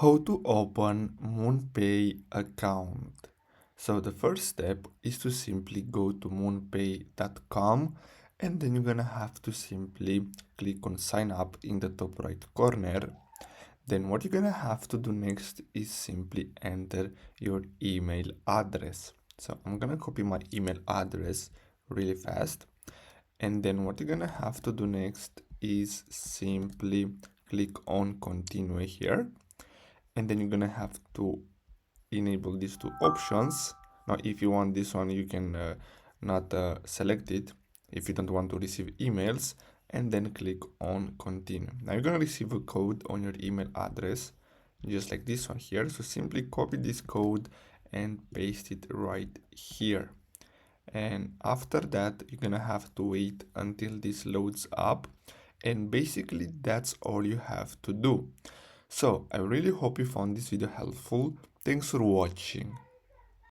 How to open MoonPay account. So the first step is to simply go to moonpay.com, and then you're gonna have to simply click on sign up in the top right corner. Then what you're gonna have to do next is simply enter your email address. So I'm gonna copy my email address really fast. And then what you're gonna have to do next is simply click on continue here. And then you're gonna have to enable these two options. Now if you want this one, you can not select it if you don't want to receive emails, and then click on continue. Now you're gonna receive a code on your email address just like this one here, so simply copy this code and paste it right here. And after that, you're gonna have to wait until this loads up, and basically that's all you have to do. So I really hope you found this video helpful. Thanks for watching.